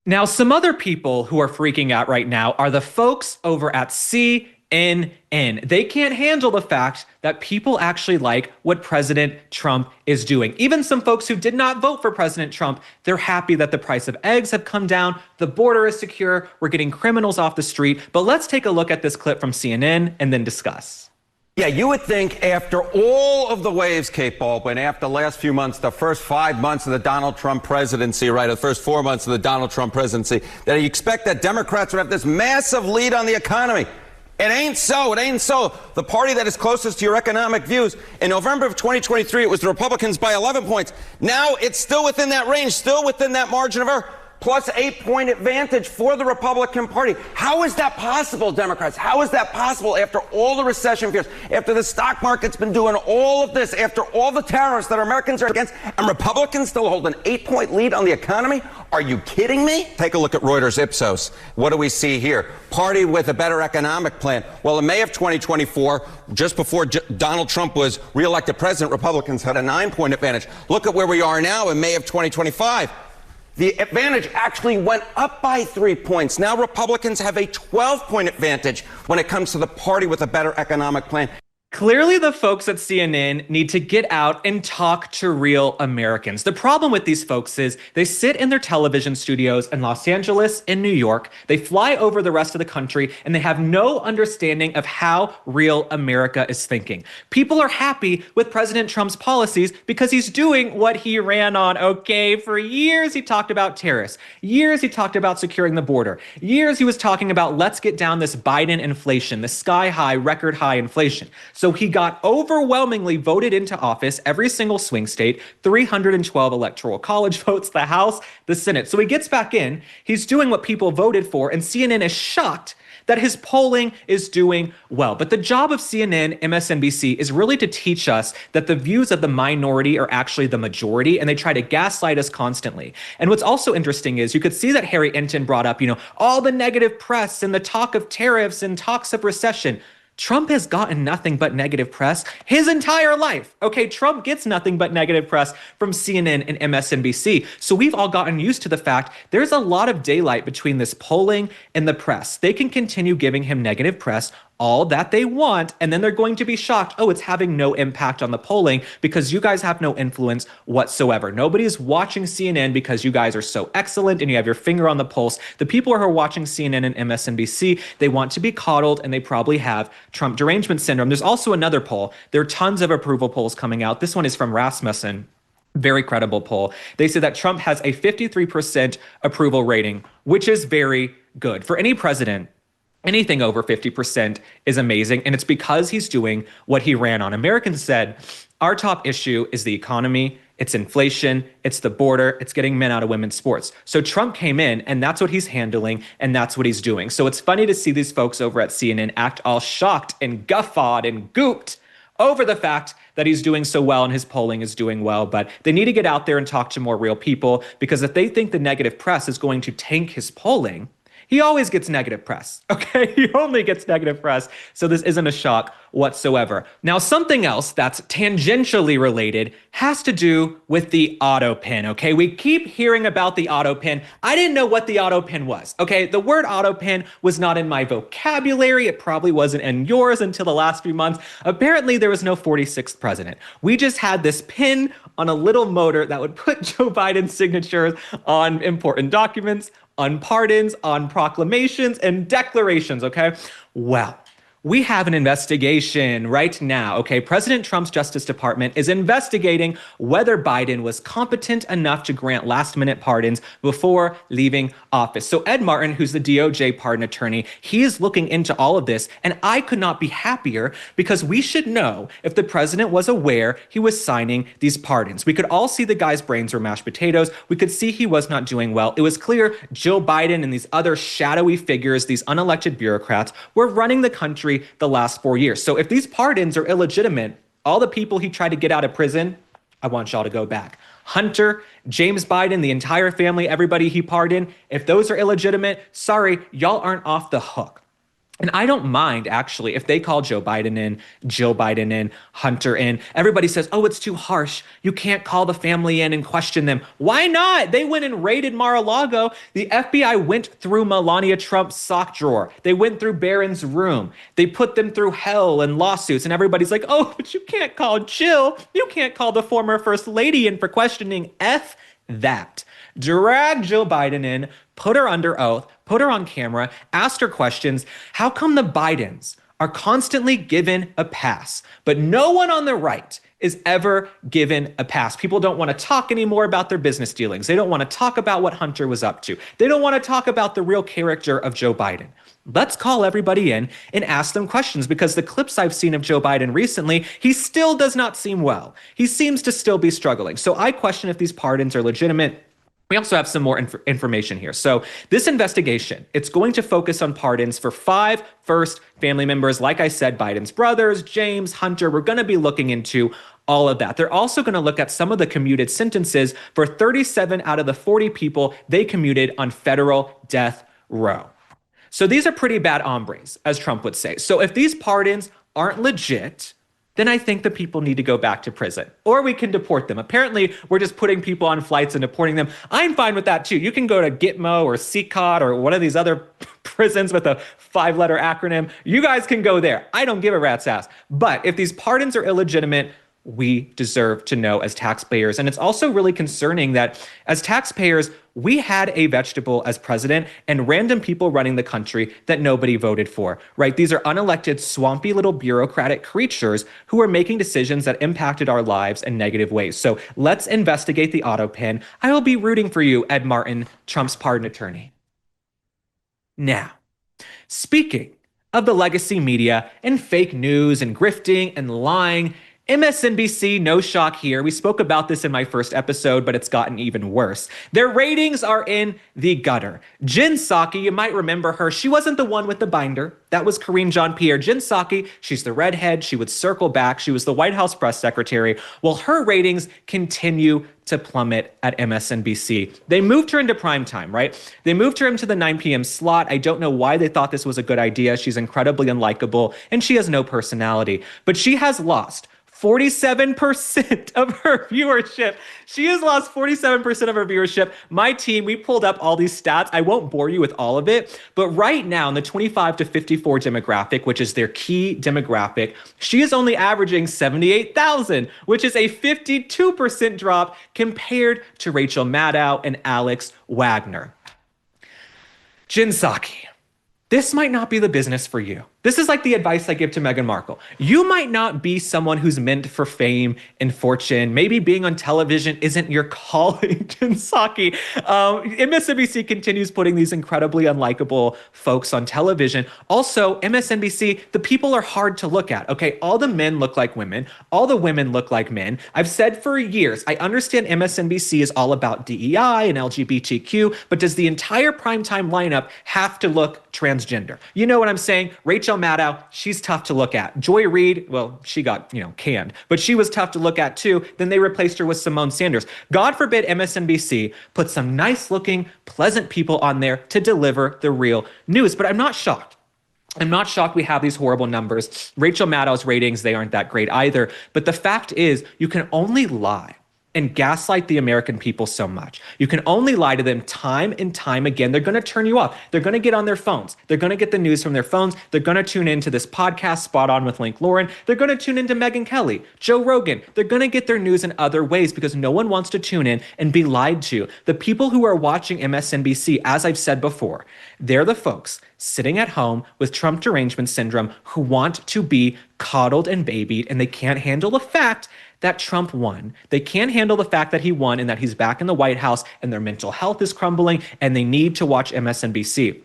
Now, some other people who are freaking out right now are the folks over at CNN. They can't handle the fact that people actually like what President Trump is doing. Even some folks who did not vote for President Trump, they're happy that the price of eggs have come down, the border is secure, we're getting criminals off the street. But let's take a look at this clip from CNN and then discuss. Yeah, you would think after all of the waves, Kate Baldwin, after the last few months, the first 5 months of the Donald Trump presidency, right, the first 4 months of the Donald Trump presidency, that you expect that Democrats would have this massive lead on the economy. It ain't so. It ain't so. The party that is closest to your economic views, in November of 2023, it was the Republicans by 11 points. Now it's still within that range, still within that margin of error. Plus 8-point advantage for the Republican Party. How is that possible, Democrats? How is that possible after all the recession fears, after the stock market's been doing all of this, after all the tariffs that Americans are against, and Republicans still hold an 8-point lead on the economy? Are you kidding me? Take a look at Reuters Ipsos. What do we see here? Party with a better economic plan. Well, in May of 2024, just before Donald Trump was reelected president, Republicans had a 9-point advantage. Look at where we are now in May of 2025. The advantage actually went up by 3 points. Now Republicans have a 12-point advantage when it comes to the party with a better economic plan. Clearly, the folks at CNN need to get out and talk to real Americans. The problem with these folks is they sit in their television studios in Los Angeles and New York. They fly over the rest of the country and they have no understanding of how real America is thinking. People are happy with President Trump's policies because he's doing what he ran on. Okay, for years he talked about tariffs. Years he talked about securing the border. Years he was talking about let's get down this Biden inflation, the sky high, record high inflation. So he got overwhelmingly voted into office, every single swing state, 312 electoral college votes, the House, the Senate. So he gets back in, he's doing what people voted for, and CNN is shocked that his polling is doing well. But the job of CNN, MSNBC, is really to teach us that the views of the minority are actually the majority, and they try to gaslight us constantly. And what's also interesting is you could see that Harry Enton brought up, all the negative press and the talk of tariffs and talks of recession. Trump has gotten nothing but negative press his entire life. Okay, Trump gets nothing but negative press from CNN and MSNBC. So we've all gotten used to the fact there's a lot of daylight between this polling and the press. They can continue giving him negative press all that they want, and then they're going to be shocked, oh, it's having no impact on the polling because you guys have no influence whatsoever. Nobody's watching CNN because you guys are so excellent and you have your finger on the pulse. The people who are watching CNN and MSNBC, they want to be coddled and they probably have Trump derangement syndrome. There's also another poll. There are tons of approval polls coming out. This one is from Rasmussen. Very credible poll. They say that Trump has a 53% approval rating, which is very good. For any president, anything over 50% is amazing, and it's because he's doing what he ran on. Americans said, our top issue is the economy, it's inflation, it's the border, it's getting men out of women's sports. So Trump came in, and that's what he's handling, and that's what he's doing. So it's funny to see these folks over at CNN act all shocked and guffawed and gooped over the fact that he's doing so well and his polling is doing well. But they need to get out there and talk to more real people, because if they think the negative press is going to tank his polling, he always gets negative press, okay? He only gets negative press, so this isn't a shock whatsoever. Now, something else that's tangentially related has to do with the auto pin, okay? We keep hearing about the auto pin. I didn't know what the auto pin was, okay? The word auto pin was not in my vocabulary. It probably wasn't in yours until the last few months. Apparently, there was no 46th president. We just had this pin on a little motor that would put Joe Biden's signatures on important documents, on pardons, on proclamations, and declarations, okay? Well, we have an investigation right now, okay? President Trump's Justice Department is investigating whether Biden was competent enough to grant last-minute pardons before leaving office. So Ed Martin, who's the DOJ pardon attorney, he is looking into all of this, and I could not be happier because we should know if the president was aware he was signing these pardons. We could all see the guy's brains were mashed potatoes. We could see he was not doing well. It was clear Joe Biden and these other shadowy figures, these unelected bureaucrats, were running the country the last 4 years. So if these pardons are illegitimate, all the people he tried to get out of prison, I want y'all to go back. Hunter, James Biden, the entire family, everybody he pardoned, if those are illegitimate, sorry, y'all aren't off the hook. And I don't mind, actually, if they call Joe Biden in, Jill Biden in, Hunter in. Everybody says, oh, it's too harsh. You can't call the family in and question them. Why not? They went and raided Mar-a-Lago. The FBI went through Melania Trump's sock drawer. They went through Barron's room. They put them through hell and lawsuits. And everybody's like, oh, but you can't call Jill. You can't call the former first lady in for questioning. F that. Drag Jill Biden in, put her under oath, put her on camera, asked her questions. How come the Bidens are constantly given a pass, but no one on the right is ever given a pass? People don't want to talk anymore about their business dealings. They don't want to talk about what Hunter was up to. They don't want to talk about the real character of Joe Biden. Let's call everybody in and ask them questions, because the clips I've seen of Joe Biden recently, he still does not seem well. He seems to still be struggling. So I question if these pardons are legitimate. We also have some more information here. So this investigation, it's going to focus on pardons for 5 first family members. Like I said, Biden's brothers, James, Hunter. We're going to be looking into all of that. They're also going to look at some of the commuted sentences for 37 out of the 40 people they commuted on federal death row. So these are pretty bad hombres, as Trump would say. So if these pardons aren't legit, then I think the people need to go back to prison, or we can deport them. Apparently, we're just putting people on flights and deporting them. I'm fine with that too. You can go to Gitmo or CCOT or one of these other prisons with a 5-letter acronym. You guys can go there. I don't give a rat's ass. But if these pardons are illegitimate, we deserve to know as taxpayers. And it's also really concerning that as taxpayers, we had a vegetable as president and random people running the country that nobody voted for, right? These are unelected, swampy little bureaucratic creatures who are making decisions that impacted our lives in negative ways. So let's investigate the auto pen. I will be rooting for you, Ed Martin, Trump's pardon attorney. Now, speaking of the legacy media and fake news and grifting and lying, MSNBC, no shock here. We spoke about this in my first episode, but it's gotten even worse. Their ratings are in the gutter. Jen Psaki, you might remember her. She wasn't the one with the binder. That was Karine Jean-Pierre. Jen Psaki, she's the redhead. She would circle back. She was the White House press secretary. Well, her ratings continue to plummet at MSNBC. They moved her into prime time, right? They moved her into the 9 p.m. slot. I don't know why they thought this was a good idea. She's incredibly unlikable, and she has no personality. But she has lost 47% of her viewership. She has lost 47% of her viewership. My team, we pulled up all these stats. I won't bore you with all of it, but right now in the 25 to 54 demographic, which is their key demographic, she is only averaging 78,000, which is a 52% drop compared to Rachel Maddow and Alex Wagner. Jen Psaki, this might not be the business for you. This is like the advice I give to Meghan Markle. You might not be someone who's meant for fame and fortune. Maybe being on television isn't your calling, Jen Psaki. MSNBC continues putting these incredibly unlikable folks on television. Also, MSNBC, the people are hard to look at, okay? All the men look like women. All the women look like men. I've said for years, I understand MSNBC is all about DEI and LGBTQ, but does the entire primetime lineup have to look transgender? You know what I'm saying? Rachel Maddow, she's tough to look at. Joy Reid, well, she got, canned, but she was tough to look at too. Then they replaced her with Simone Sanders. God forbid MSNBC put some nice looking, pleasant people on there to deliver the real news. But I'm not shocked. I'm not shocked we have these horrible numbers. Rachel Maddow's ratings, they aren't that great either. But the fact is, you can only lie and gaslight the American people so much. You can only lie to them time and time again. They're going to turn you off. They're going to get on their phones. They're going to get the news from their phones. They're going to tune into this podcast, Spot On with Link Lauren. They're going to tune into Megyn Kelly, Joe Rogan. They're going to get their news in other ways because no one wants to tune in and be lied to. The people who are watching MSNBC, as I've said before, they're the folks sitting at home with Trump derangement syndrome who want to be coddled and babied, and they can't handle the fact that Trump won. They can't handle the fact that he won and that he's back in the White House and their mental health is crumbling and they need to watch MSNBC.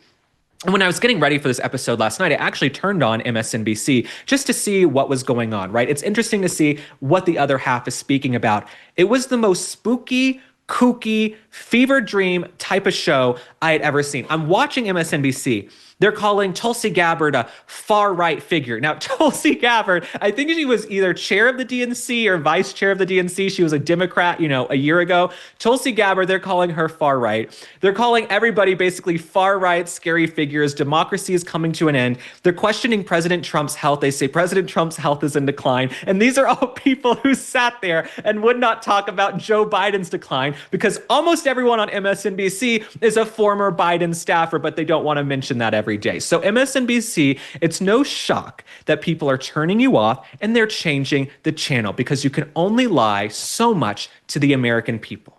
And when I was getting ready for this episode last night, I actually turned on MSNBC just to see what was going on, right? It's interesting to see what the other half is speaking about. It was the most spooky, kooky, fever dream type of show I had ever seen. I'm watching MSNBC. They're calling Tulsi Gabbard a far-right figure. Now, Tulsi Gabbard, I think she was either chair of the DNC or vice chair of the DNC. She was a Democrat, a year ago. Tulsi Gabbard, they're calling her far-right. They're calling everybody basically far-right, scary figures. Democracy is coming to an end. They're questioning President Trump's health. They say President Trump's health is in decline. And these are all people who sat there and would not talk about Joe Biden's decline because almost everyone on MSNBC is a former Biden staffer, but they don't want to mention that every day. So MSNBC, it's no shock that people are turning you off and they're changing the channel because you can only lie so much to the American people.